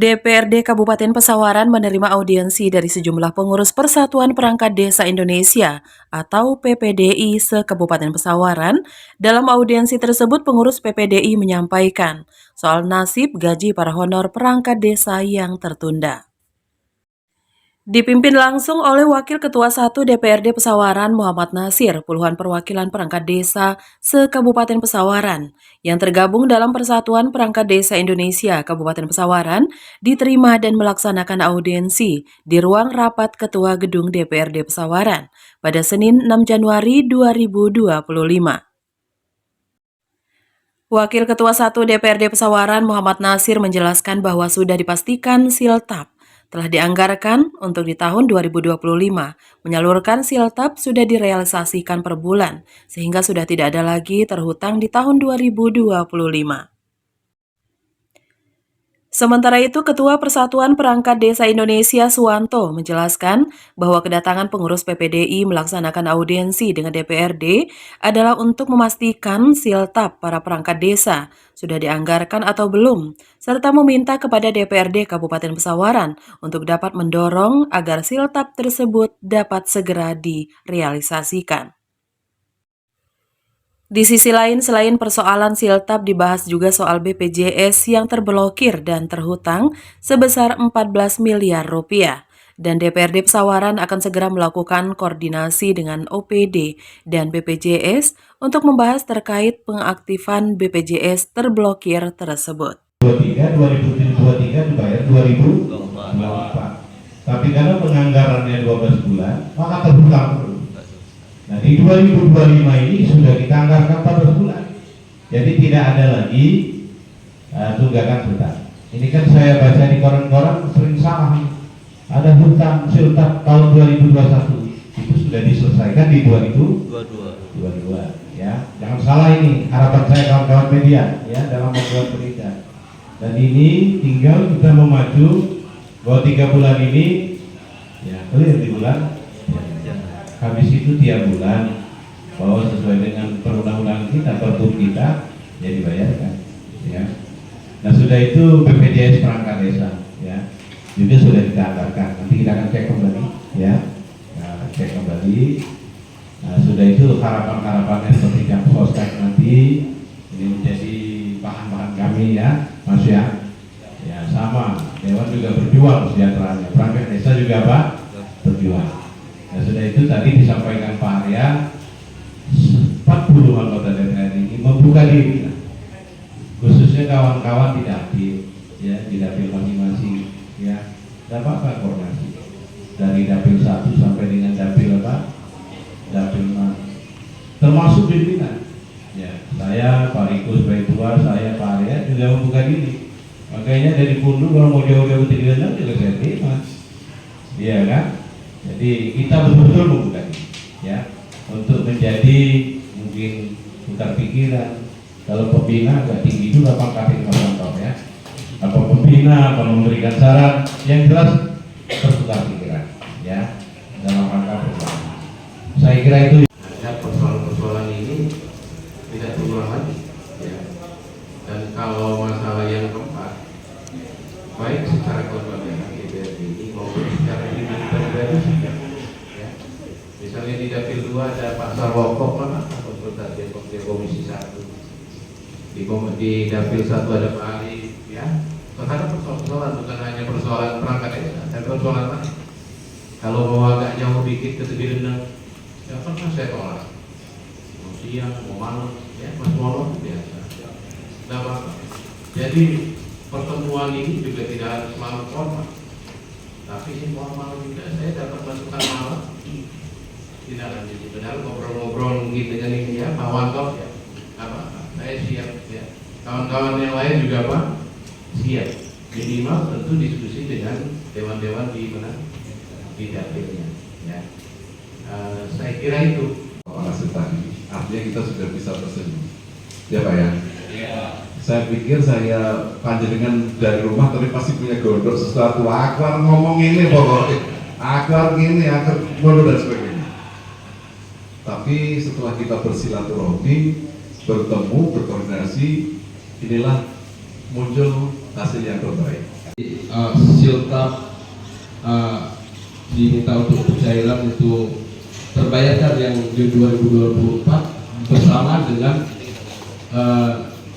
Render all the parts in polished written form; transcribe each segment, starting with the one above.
DPRD Kabupaten Pesawaran menerima audiensi dari sejumlah pengurus Persatuan Perangkat Desa Indonesia atau PPDI se-Kabupaten Pesawaran. Dalam audiensi tersebut, pengurus PPDI menyampaikan soal nasib gaji para honor perangkat desa yang tertunda. Dipimpin langsung oleh Wakil Ketua 1 DPRD Pesawaran Muhammad Nasir, puluhan perwakilan perangkat desa se-Kabupaten Pesawaran yang tergabung dalam Persatuan Perangkat Desa Indonesia Kabupaten Pesawaran diterima dan melaksanakan audiensi di ruang rapat Ketua Gedung DPRD Pesawaran pada Senin 6 Januari 2025. Wakil Ketua 1 DPRD Pesawaran Muhammad Nasir menjelaskan bahwa sudah dipastikan Siltap telah dianggarkan untuk di tahun 2025. Menyalurkan Siltap sudah direalisasikan per bulan, sehingga sudah tidak ada lagi terhutang di tahun 2025. Sementara itu, Ketua Persatuan Perangkat Desa Indonesia Suwanto menjelaskan bahwa kedatangan pengurus PPDI melaksanakan audiensi dengan DPRD adalah untuk memastikan Siltap para perangkat desa sudah dianggarkan atau belum, serta meminta kepada DPRD Kabupaten Pesawaran untuk dapat mendorong agar Siltap tersebut dapat segera direalisasikan. Di sisi lain, selain persoalan Siltap dibahas juga soal BPJS yang terblokir dan terhutang sebesar 14 miliar rupiah. Dan DPRD Pesawaran akan segera melakukan koordinasi dengan OPD dan BPJS untuk membahas terkait pengaktifan BPJS terblokir tersebut. 2023 dibayar 2024. Tapi karena penganggarannya 12 bulan, maka terhutang terus. Nah, di 2025 ini sudah kita anggarkan 14 bulan. Jadi tidak ada lagi tunggakan hutang. Ini kan saya baca di koran-koran sering salah. Ada hutang Siltap tahun 2021. Itu sudah diselesaikan di 2022. Ya. Jangan salah ini harapan saya kawan-kawan media ya dalam membuat berita. Dan ini tinggal kita memacu bahwa 3 bulan ini ya clear di bulan. Habis itu tiap bulan bahwa sesuai dengan perundang-undangan kita, pergub kita, ya dibayarkan. Ya. Nah sudah itu BPJS perangkat desa, ya juga sudah kita anggarkan. Nanti kita akan cek kembali, ya, cek kembali. Nah, sudah itu harapan-harapannya seperti jam sostek nanti ini menjadi bahan-bahan kami, ya, Mas ya. Ya sama, Dewan juga berjuang sejahteranya. Perangkat desa juga apa? Berjuang. Nah sudah itu tadi disampaikan Pak Arya, 40 anggota DPR ini membuka diri, khususnya kawan-kawan di dapil, ya di dapil masing-masing, ya, tidak apa-apa koordinasi dari dapil 1 sampai dengan dapil apa, dapil 6, termasuk pimpinan, ya saya Pak Riko sebagai tua, saya Pak Arya juga membuka diri, makanya dari Pundu kalau mau jauh-jauh tinggi juga saya terima, iya kan? Jadi kita betul-betul membuka diri, ya, untuk menjadi mungkin tukar pikiran. Kalau pembina agak tinggi juga pangkatnya Mas Anton, ya. Apa pembina, apa memberikan saran, yang jelas bertukar pikiran, ya, dalam rangka perubahan. Saya kira itu. Ada persoalan-persoalan ini tidak berulang lagi, ya. Dan kalau masalah yang keempat, baik secara kelembagaan DPRD ini maupun secara pribadi, ya. Misalnya di dapil 2 ada Pak Sarwoko, mana konsultasi Komisi 1. Di dapil 1 ada Pak Ali, ya. Terhadap persoalan bukan hanya persoalan perangkat desa, dan persoalan lain. Kalau mau agak jauh dikit ke Tebi Rendang, ya pernah saya tolak. Mau siang, mau malam, ya Mas Mono biasa. Tidak apa-apa. Jadi pertemuan ini juga tidak harus selalu formal, tapi informal juga. Saya dapat masukan malam, tidak lanjut. Padahal ngobrol-ngobrol mungkin dengan ini, ya Pak Wanto, ya apa? Saya siap, ya. Kawan-kawan yang lain juga Pak siap. Minimal tentu diskusi dengan dewan-dewan di mana, di dapilnya, ya. Saya kira itu. Artinya kita sudah bisa tersenyum. Ya Pak ya. Saya pikir saya panjenengan dari rumah tapi pasti punya gondok sesuatu. Aku harus ngomong ini pokoknya. Aku harus ini, aku gondok dan sebagainya. Tapi setelah kita bersilaturahmi, bertemu, berkoordinasi, inilah muncul hasil yang terbaik. Siltap diminta untuk pencairan itu terbayarkan yang di 2024 bersama dengan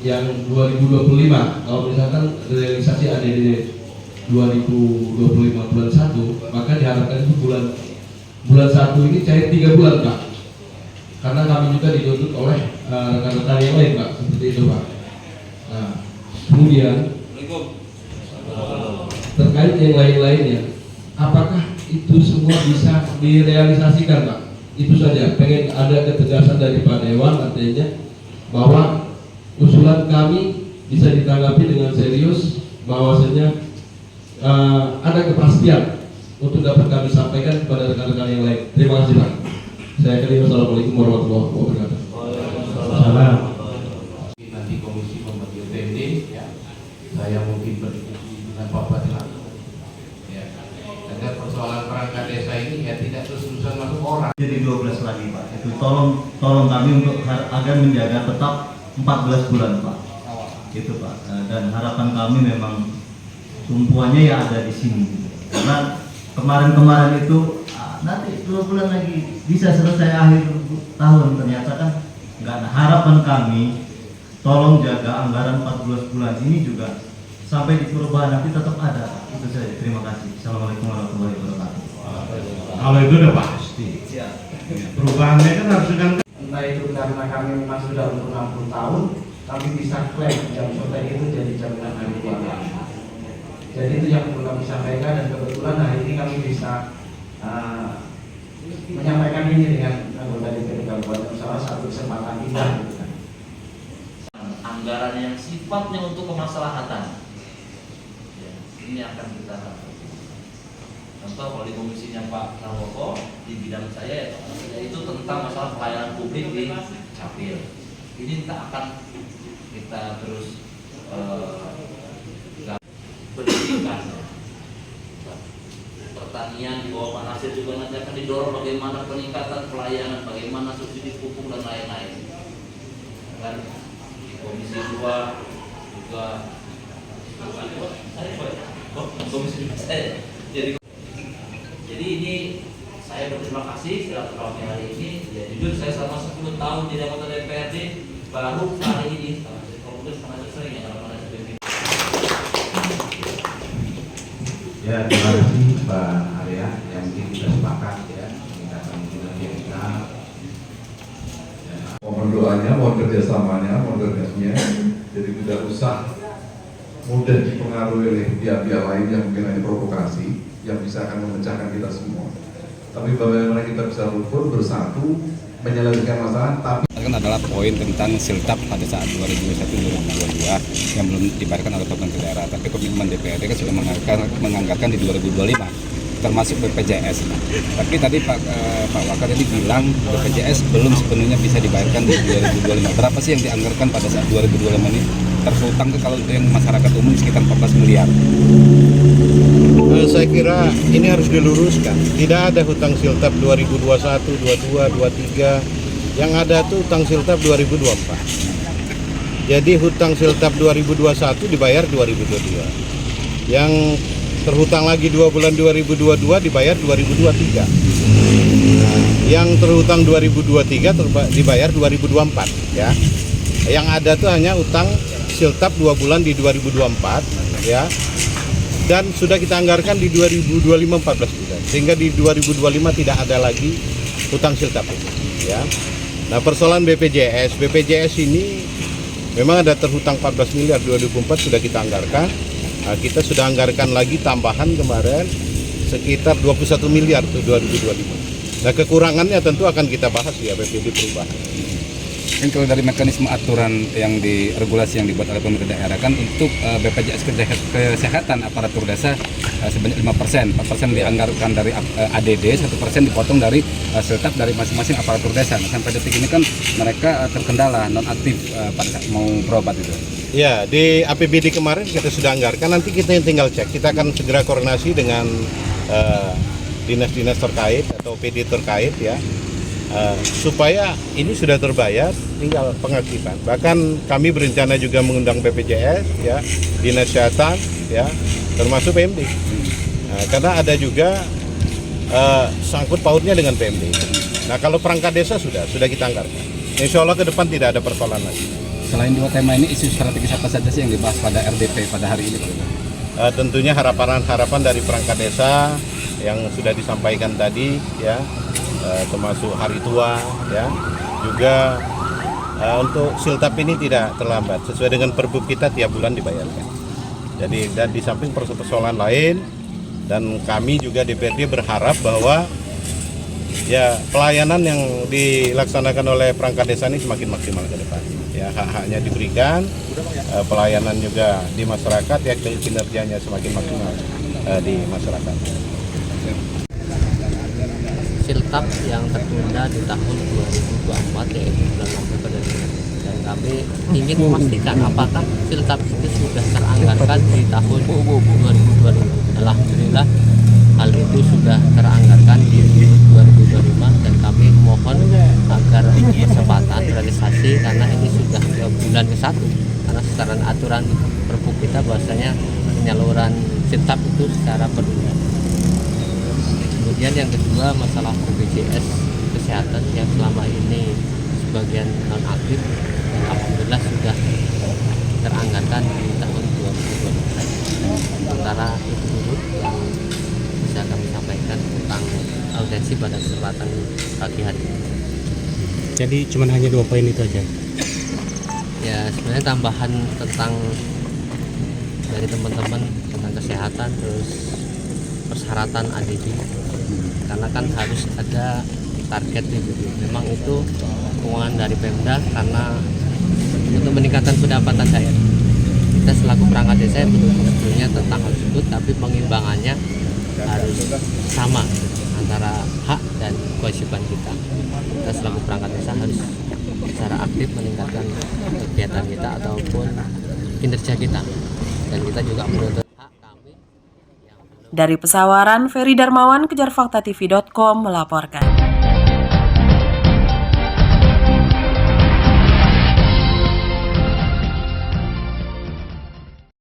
yang 2025. Kalau misalkan realisasi ADD 2025 bulan 1, maka diharapkan itu bulan 1 ini cair 3 bulan Pak, karena kami juga dituntut oleh rekan-rekan yang lain Pak, seperti itu Pak. Nah, kemudian terkait yang lain-lainnya, apakah itu semua bisa direalisasikan Pak? Itu saja, pengen ada ketegasan dari Pak Dewan artinya bahwa usulan kami bisa ditanggapi dengan serius, bahwasanya ada kepastian untuk dapat kami sampaikan kepada rekan-rekan yang lain. Terima kasih Pak. Saya akhiri. Wassalamualaikum warahmatullahi wabarakatuh. Salam. Nanti komisi pembagian PMD ya, saya mungkin berdiskusi dengan Pak Badlan ya, agar persoalan perangkat desa ini ya tidak terus-terusan masuk orang. Jadi 12 lagi Pak, itu tolong kami untuk agar menjaga tetap 14 bulan Pak, itu Pak. Dan harapan kami memang tumpuannya ya ada di sini, karena kemarin itu nanti 2 bulan lagi bisa selesai akhir tahun, ternyata kan nggak ada. Harapan kami tolong jaga anggaran 14 bulan ini juga sampai di perubahan nanti tetap ada. Itu saja, terima kasih. Assalamualaikum warahmatullahi wabarakatuh. Kalau itu udah pasti. Perubahannya kan harus dengan Entah itu karena kami memang sudah umur 60 tahun, kami bisa klaim jam sore itu jadi jaminan hari tua. Jadi itu yang perlu kami sampaikan, dan kebetulan hari ini kami bisa menyampaikan ini dengan anggota DPD Kabupaten, salah satu kesempatan indah gitu kan. Anggaran yang sifatnya untuk kemaslahatan ya, ini akan kita lakukan. Contoh kalau di komisinya Pak Narwoko di bidang saya yaitu tentang masalah pelayanan publik di Capil. Ini kita akan terus pendidikan, pertanian di bawah Pak Nasir juga nanti akan didorong bagaimana peningkatan pelayanan, bagaimana subsidi pupuk dan lain-lain. Dan di komisi 2 juga komisi 2 saya jadi ini saya berterima kasih silaturahmi hari ini. Ya jujur saya selama 10 tahun jadi anggota DPRD baru kali ini, kemudian sangat sering ya kalau ada seperti. ya. Terima kasih Pak Arya, yang mungkin kita sepakat ya, kita akan menggunakan kita. Mohon doanya, mohon kerjasamanya, mohon kerjasnya. Jadi tidak usah mudah dipengaruhi oleh pihak-pihak lain yang mungkin ada provokasi yang bisa akan memecahkan kita semua. Tapi bagaimana kita bisa rukun bersatu menyelesaikan masalah. Tapi kan adalah poin tentang siltap pada saat 2021-2022 yang belum dibayarkan oleh pemerintah daerah. Tapi komitmen DPRD kan sudah menganggarkan di 2025, termasuk BPJS. Tapi tadi Pak Wakil tadi bilang BPJS belum sepenuhnya bisa dibayarkan di 2025. Berapa sih yang dianggarkan pada saat 2025 ini? Terhutang ke kalau yang masyarakat umum sekitar 14 miliar. Saya kira ini harus diluruskan. Tidak ada hutang siltap 2021, 22, 23. Yang ada tuh hutang siltap 2024. Jadi hutang siltap 2021 dibayar 2022. Yang terhutang lagi 2 bulan 2022 dibayar 2023. Nah, yang terhutang 2023 dibayar 2024 ya. Yang ada tuh hanya hutang siltap 2 bulan di 2024 ya. Dan sudah kita anggarkan di 2025 14 bulan. Sehingga di 2025 tidak ada lagi hutang siltap itu ya. Nah, persoalan BPJS ini memang ada terhutang 14 miliar 2024 sudah kita anggarkan. Nah, kita sudah anggarkan lagi tambahan kemarin sekitar 21 miliar tuh 2025. Nah, kekurangannya tentu akan kita bahas ya BPD perubahan. Kan kalau dari mekanisme aturan yang di regulasi yang dibuat oleh pemerintah daerah kan untuk BPJS Kesehatan aparatur desa sebanyak 5%, 4% dianggarkan dari ADD, 1% dipotong dari siltap dari masing-masing aparatur desa. Nah, sampai detik ini kan mereka terkendala non aktif pada saat mau berobat itu. Ya, di APBD kemarin kita sudah anggarkan, nanti kita yang tinggal cek. Kita akan segera koordinasi dengan dinas-dinas terkait atau PD terkait ya, supaya ini sudah terbayar, tinggal pengaktifan. Bahkan kami berencana juga mengundang BPJS ya, Dinas Kesehatan ya, termasuk PMD. Nah, karena ada juga sangkut pautnya dengan PMD. Nah, kalau perangkat desa sudah kita anggarkan. Insya Allah ke depan tidak ada persoalan lagi. Selain dua tema ini, isu strategis apa saja sih yang dibahas pada RDP pada hari ini, Pak? Tentunya harapan dari perangkat desa yang sudah disampaikan tadi ya, termasuk hari tua ya, juga untuk siltap ini tidak terlambat, sesuai dengan Perbup kita tiap bulan dibayarkan. Jadi dan di samping persoalan lain, dan kami juga DPRD berharap bahwa ya pelayanan yang dilaksanakan oleh perangkat desa ini semakin maksimal ke depan. Ya, hak-haknya diberikan, pelayanan juga di masyarakat, ya kinerjanya semakin maksimal di masyarakat. Siltap yang tertunda di tahun 2024 yaitu bulan November dan kami ingin memastikan apakah siltap itu sudah teranggarkan di tahun 2025. Alhamdulillah hal itu sudah teranggarkan di 2025 dan kami mohon agar percepatan realisasi karena ini sudah bulan ke-1 karena secara aturan Perbup kita bahwasanya penyaluran siltap itu secara berbulan. Kemudian yang kedua masalah BPJS Kesehatan yang selama ini sebagian non aktif dan alhamdulillah sudah teranggarkan di tahun 2020. Sementara itu dulu yang bisa kami sampaikan tentang audiensi pada kesempatan pagi hari ini. Jadi cuma hanya 2 poin itu aja? Ya sebenarnya tambahan tentang dari teman-teman tentang kesehatan, terus persyaratan ADD karena kan harus ada target gitu. Memang itu keuangan dari Pemda karena untuk meningkatkan pendapatan daerah. Kita selaku perangkat desa mendukung sebetulnya tentang hal tersebut, tapi pengimbangannya harus sama antara hak dan kewajiban kita. Kita selaku perangkat desa harus secara aktif meningkatkan kegiatan kita ataupun kinerja kita, dan kita juga menuntut hak kami. Dari Pesawaran, Ferry Darmawan, KejarFaktaTV.com melaporkan.